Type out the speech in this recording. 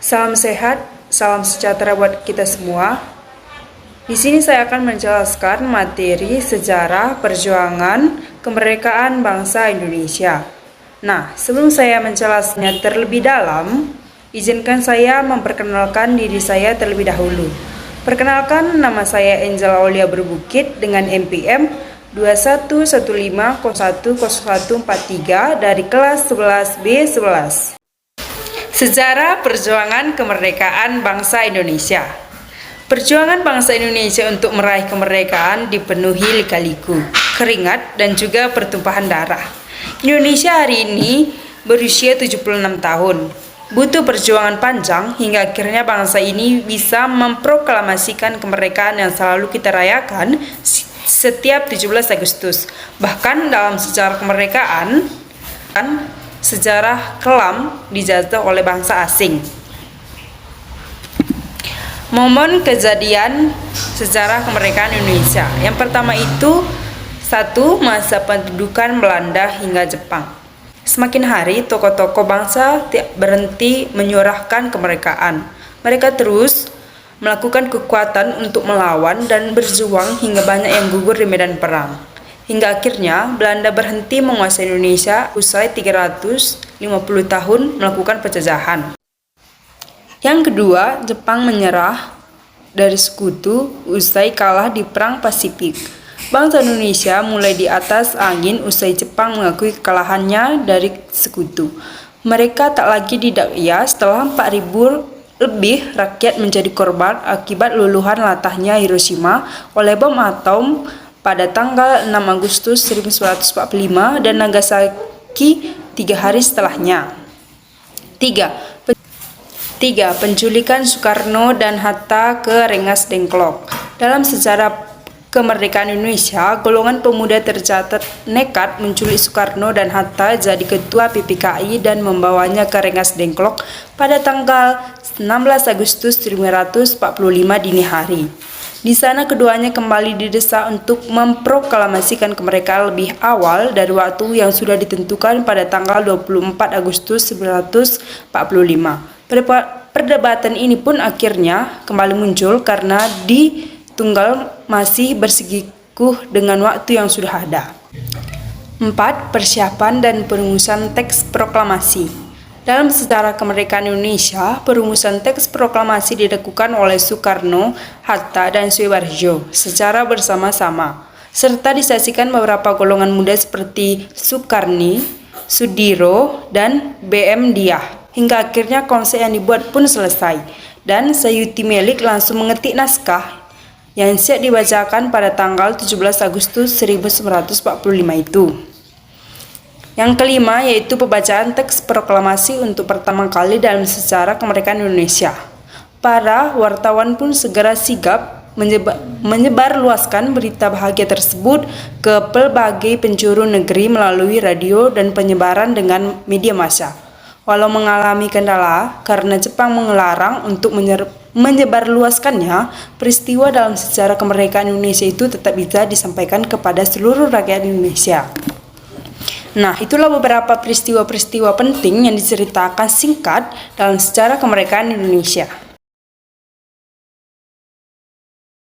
Salam sehat, salam sejahtera buat kita semua. Di sini saya akan menjelaskan materi sejarah perjuangan kemerdekaan bangsa Indonesia. Nah, sebelum saya menjelaskannya terlebih dalam, izinkan saya memperkenalkan diri saya terlebih dahulu. Perkenalkan, nama saya Angela Aulia Berbukit dengan NPM 2115010143 dari kelas 11B11. Sejarah perjuangan kemerdekaan bangsa Indonesia. Perjuangan bangsa Indonesia untuk meraih kemerdekaan dipenuhi lika-liku, keringat, dan juga pertumpahan darah. Indonesia hari ini berusia 76 tahun. Butuh perjuangan panjang hingga akhirnya bangsa ini bisa memproklamasikan kemerdekaan yang selalu kita rayakan setiap 17 Agustus. Bahkan dalam sejarah kemerdekaan, sejarah kelam dijajah oleh bangsa asing. Momen kejadian sejarah kemerdekaan Indonesia. Yang pertama itu, 1. Masa pendudukan Belanda hingga Jepang. Semakin hari, tokoh-tokoh bangsa tidak berhenti menyuarakan kemerdekaan. Mereka terus melakukan kekuatan untuk melawan dan berjuang hingga banyak yang gugur di medan perang. Hingga akhirnya Belanda berhenti menguasai Indonesia usai 350 tahun melakukan penjajahan. Yang kedua, Jepang menyerah dari sekutu usai kalah di Perang Pasifik. Bangsa Indonesia mulai di atas angin usai Jepang mengakui kekalahannya dari sekutu. Mereka tak lagi didakwa setelah 4.000 lebih rakyat menjadi korban akibat luluhan latahnya Hiroshima oleh bom atom pada tanggal 6 Agustus 1945 dan Nagasaki 3 hari setelahnya. 3. Penculikan Soekarno dan Hatta ke Rengas Dengklok. Dalam sejarah kemerdekaan Indonesia, golongan pemuda tercatat nekat menculik Soekarno dan Hatta jadi ketua PPKI dan membawanya ke Rengas Dengklok pada tanggal 16 Agustus 1945 dini hari. Di sana keduanya kembali didesak untuk memproklamasikan kemerdekaan lebih awal dari waktu yang sudah ditentukan pada tanggal 24 Agustus 1945. Perdebatan ini pun akhirnya kembali muncul karena di Tunggal masih bersikukuh dengan waktu yang sudah ada. 4. Persiapan dan perumusan teks proklamasi. Dalam sejarah kemerdekaan Indonesia, perumusan teks proklamasi dilakukan oleh Soekarno, Hatta, dan Soeharjo secara bersama-sama, serta disaksikan beberapa golongan muda seperti Soekarni, Sudiro, dan B.M. Diah. Hingga akhirnya konsep yang dibuat pun selesai, dan Sayuti Melik langsung mengetik naskah yang siap dibacakan pada tanggal 17 Agustus 1945 itu. Yang kelima yaitu pembacaan teks proklamasi untuk pertama kali dalam sejarah kemerdekaan Indonesia. Para wartawan pun segera sigap menyebar luaskan berita bahagia tersebut ke berbagai penjuru negeri melalui radio dan penyebaran dengan media massa. Walau mengalami kendala karena Jepang melarang untuk menyebarluaskannya, peristiwa dalam sejarah kemerdekaan Indonesia itu tetap bisa disampaikan kepada seluruh rakyat Indonesia. Nah, itulah beberapa peristiwa-peristiwa penting yang diceritakan singkat dalam sejarah kemerdekaan Indonesia.